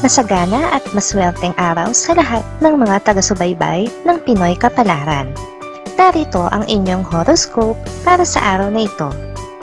Masagana at maswerteng araw sa lahat ng mga taga-subaybay ng Pinoy Kapalaran. Narito ang inyong horoscope para sa araw na ito.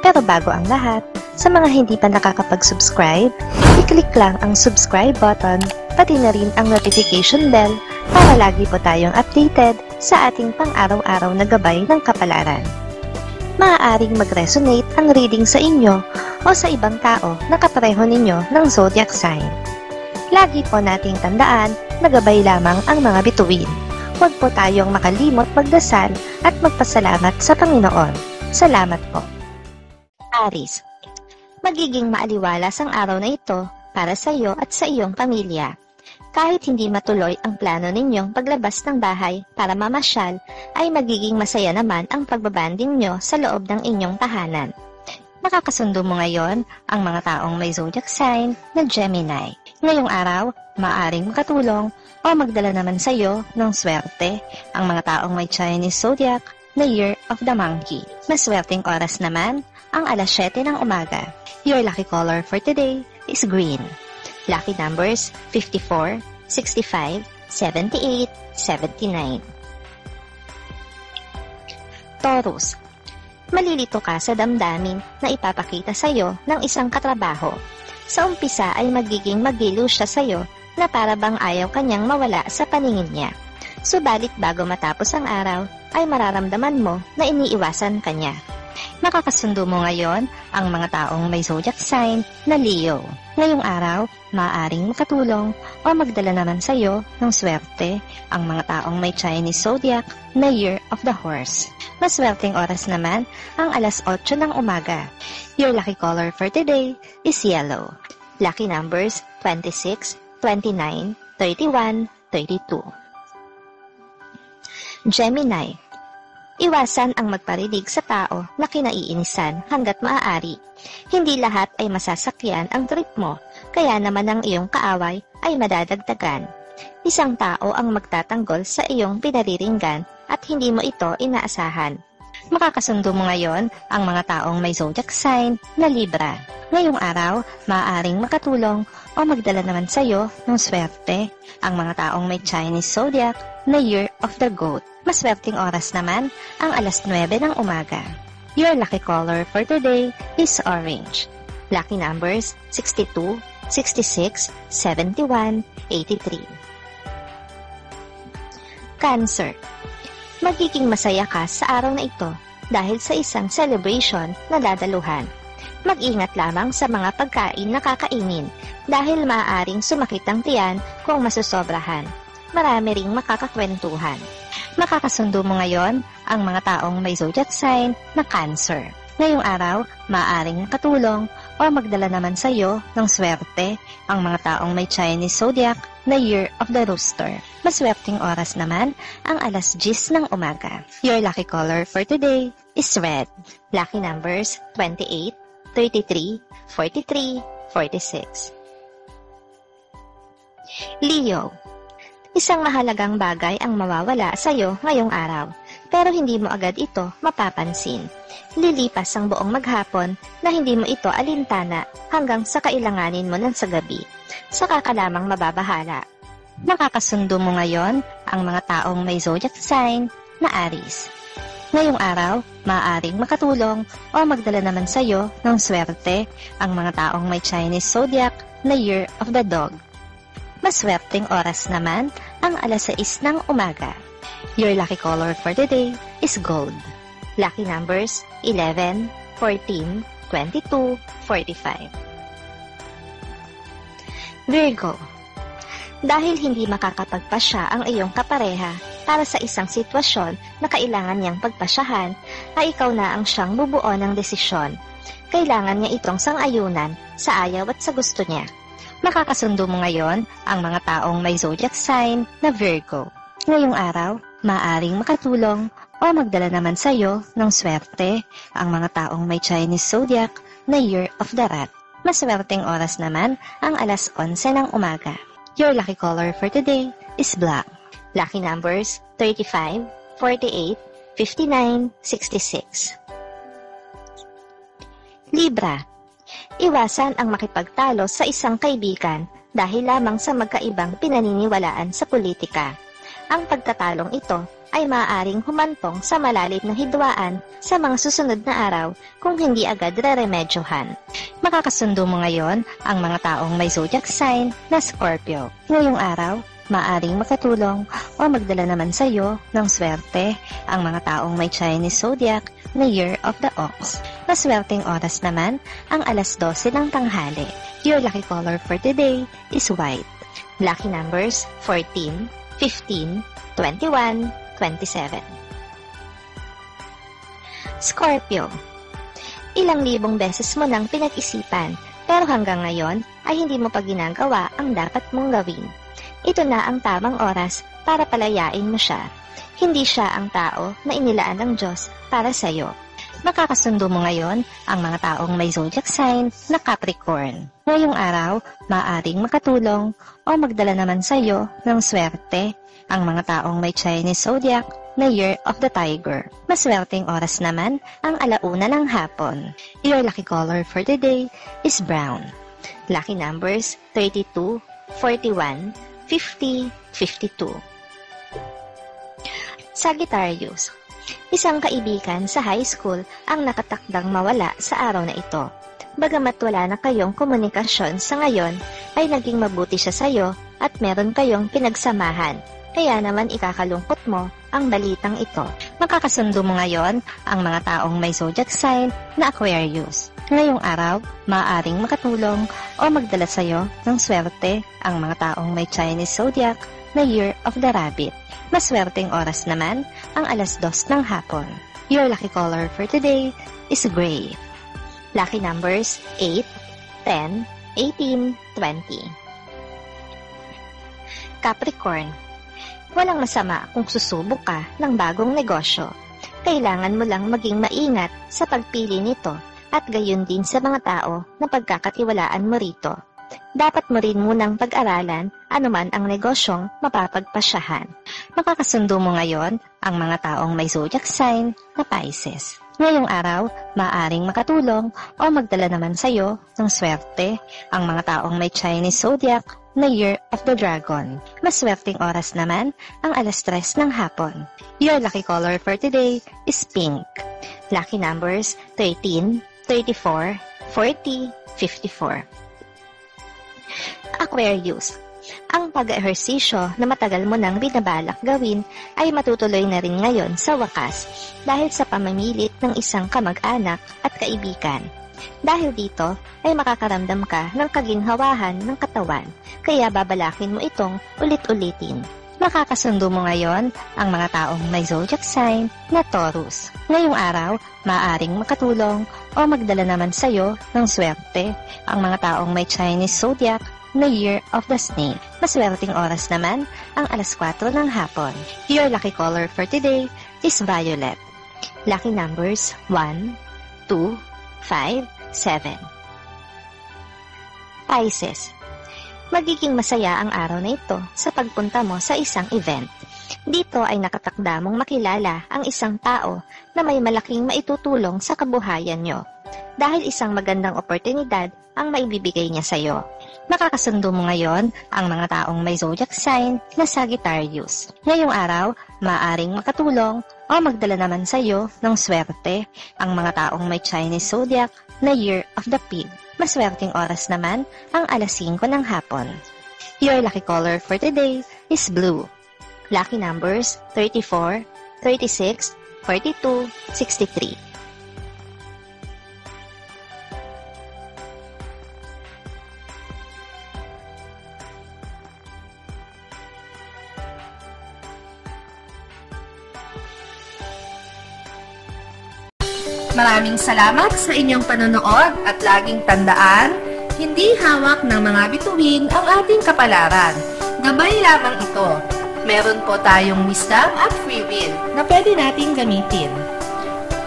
Pero bago ang lahat, sa mga hindi pa nakakapag-subscribe, i-click lang ang subscribe button, pati na rin ang notification bell para lagi po tayong updated sa ating pang-araw-araw na gabay ng kapalaran. Maaaring mag-resonate ang reading sa inyo o sa ibang tao na kapareho ninyo ng zodiac sign. Lagi po nating tandaan na gabay lamang ang mga bituin. Huwag po tayong makalimot magdasal at magpasalamat sa Panginoon. Salamat po. Aries, magiging maaliwalas ang araw na ito para sa iyo at sa iyong pamilya. Kahit hindi matuloy ang plano ninyong paglabas ng bahay para mamasyal, ay magiging masaya naman ang pagbabanding nyo sa loob ng inyong tahanan. Makakasundo mo ngayon ang mga taong may zodiac sign na Gemini. Ngayong araw, maaaring makatulong o magdala naman sa iyo ng swerte ang mga taong may Chinese zodiac na Year of the Monkey. Maswerteng oras naman ang alas 7 ng umaga. Your lucky color for today is green. Lucky numbers 54, 65, 78, 79. Taurus, malilito ka sa damdamin na ipapakita sa iyo ng isang katrabaho. Sa umpisa ay magiging magiliw siya sa iyo na para bang ayaw kanyang mawala sa paningin niya. Subalit bago matapos ang araw ay mararamdaman mo na iniiwasan kanya. Makakasundo mo ngayon ang mga taong may zodiac sign na Leo. Ngayong araw, maaaring makatulong o magdala naman sa iyo ng swerte ang mga taong may Chinese zodiac na Year of the Horse. Maswerteng oras naman ang alas 8 ng umaga. Your lucky color for today is yellow. Lucky numbers 26, 29, 31, 32. Gemini, iwasan ang magparinig sa tao na kinaiinisan hanggat maaari. Hindi lahat ay masasakyan ang trip mo, kaya naman ang iyong kaaway ay madadagdagan. Isang tao ang magtatanggol sa iyong pinariringgan at hindi mo ito inaasahan. Makakasundo mo ngayon ang mga taong may zodiac sign na Libra. Ngayong araw, maaaring makatulong o magdala naman sa iyo ng swerte ang mga taong may Chinese zodiac na Year of the Goat. Maswerteng oras naman ang alas 9 ng umaga. Your lucky color for today is orange. Lucky numbers 62, 66, 71, 83. Cancer, magiging masaya ka sa araw na ito dahil sa isang celebration na dadaluhan. Mag-ingat lamang sa mga pagkain na kakainin dahil maaaring sumakit ang tiyan kung masusobrahan. Marami ring makakakwentuhan. Makakasundo mo ngayon ang mga taong may zodiac sign na Cancer. Ngayong araw, maaaring makatulong o magdala naman sa iyo ng swerte ang mga taong may Chinese zodiac na Year of the Rooster. Maswerteng oras naman ang alas 10 ng umaga. Your lucky color for today is red. Lucky numbers 28, 33, 43, 46. Leo, isang mahalagang bagay ang mawawala sa iyo ngayong araw, pero hindi mo agad ito mapapansin. Lilipas ang buong maghapon na hindi mo ito alintana hanggang sa kailanganin mo ng sa gabi. Saka ka lamang mababahala. Nakakasundo mo ngayon ang mga taong may zodiac sign na Aries. Ngayong araw, maaaring makatulong o magdala naman sa iyo ng swerte ang mga taong may Chinese zodiac na Year of the Dog. Maswerteng oras naman ang alas 6 ng umaga. Your lucky color for today is gold. Lucky numbers 11, 14, 22, 45. Virgo, dahil hindi makakapagpasya ang iyong kapareha para sa isang sitwasyon na kailangan niyang pagpasyahan, ay ikaw na ang siyang bubuo ng desisyon. Kailangan niya itong sang-ayunan sa ayaw at sa gusto niya. Makakasundo mo ngayon ang mga taong may zodiac sign na Virgo. Ngayong araw, maaaring makatulong o magdala naman sa iyo ng swerte ang mga taong may Chinese zodiac na Year of the Rat. Maswerteng oras naman ang alas 11 ng umaga. Your lucky color for today is black. Lucky numbers 35, 48, 59, 66. Libra, iwasan ang makipagtalo sa isang kaibigan dahil lamang sa magkaibang pinaniniwalaan sa politika. Ang pagtatalong ito ay maaaring humantong sa malalim na hidwaan sa mga susunod na araw kung hindi agad reremedyohan. Makakasundo mo ngayon ang mga taong may zodiac sign na Scorpio. Ngayong araw, maaaring makatulong o magdala naman sa iyo ng swerte ang mga taong may Chinese zodiac na Year of the Ox. Maswerteng oras naman ang alas 12 ng tanghali. Your lucky color for today is white. Lucky numbers 14, 15, 21, 27. Scorpio, ilang libong beses mo nang pinag-isipan pero hanggang ngayon ay hindi mo pa ginagawa ang dapat mong gawin. Ito na ang tamang oras para palayain mo siya. Hindi siya ang tao na inilaan ng Diyos para sa iyo. Makakasundo mo ngayon ang mga taong may zodiac sign na Capricorn. Ngayong araw, maaaring makatulong o magdala naman sa iyo ng swerte ang mga taong may Chinese zodiac na Year of the Tiger. Maswerteng oras naman ang alauna ng hapon. Your lucky color for today is brown. Lucky numbers 32, 41, 50, 52. Sagittarius, isang kaibigan sa high school ang nakatakdang mawala sa araw na ito. Bagamat wala na kayong komunikasyon sa ngayon, ay naging mabuti siya sa iyo at meron kayong pinagsamahan. Kaya naman ikakalungkot mo ang balitang ito. Makakasundo mo ngayon ang mga taong may zodiac sign na Aquarius. Ngayong araw, maaaring makatulong o magdala sa iyo ng swerte ang mga taong may Chinese zodiac na Year of the Rabbit. Maswerteng oras naman ang alas 2 ng hapon. Your lucky color for today is gray. Lucky numbers 8, 10, 18, 20. Capricorn, walang masama kung susubok ka ng bagong negosyo. Kailangan mo lang maging maingat sa pagpili nito at gayon din sa mga tao na pagkakatiwalaan mo rito. Dapat mo rin munang pag-aralan anuman ang negosyong mapapagpasyahan. Makakasundo mo ngayon ang mga taong may zodiac sign na Pisces. Ngayong araw, maaaring makatulong o magdala naman sa iyo ng swerte ang mga taong may Chinese zodiac na Year of the Dragon. Maswerteng oras naman ang alas 3 ng hapon. Your lucky color for today is pink. Lucky numbers 13, 34, 40, 54. Aquarius, ang pag-ehersisyo na matagal mo nang binabalak gawin ay matutuloy na rin ngayon sa wakas dahil sa pamimilit ng isang kamag-anak at kaibigan. Dahil dito ay makakaramdam ka ng kaginhawahan ng katawan, kaya babalakin mo itong ulit-ulitin. Makakasundo mo ngayon ang mga taong may zodiac sign na Taurus. Ngayong araw, maaaring makatulong o magdala naman sa iyo ng swerte ang mga taong may Chinese zodiac na Year of the Snake. Maswerteng oras naman ang alas 4 ng hapon. Your lucky color for today is violet. Lucky numbers 1, 2, 5, 7. Pisces, magiging masaya ang araw na ito sa pagpunta mo sa isang event. Dito ay nakatakda mong makilala ang isang tao na may malaking maitutulong sa kabuhayan nyo dahil isang magandang oportunidad ang maibibigay niya sa iyo. Makakasundo mo ngayon ang mga taong may zodiac sign na Sagittarius. Ngayong araw, maaaring makatulong o magdala naman sa iyo ng swerte ang mga taong may Chinese zodiac na Year of the Pig. Maswerteng oras naman ang alas 5 ng hapon. Your lucky color for today is blue. Lucky numbers 34, 36, 42, 63. Maraming salamat sa inyong panonood at laging tandaan, hindi hawak ng mga bituin ang ating kapalaran. Gabay lamang ito. Meron po tayong wisdom at free will na pwede nating gamitin.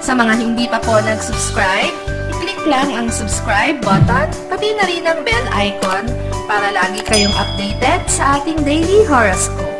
Sa mga hindi pa po nag-subscribe, i-click lang ang subscribe button, pati na rin ang bell icon para lagi kayong updated sa ating daily horoscope.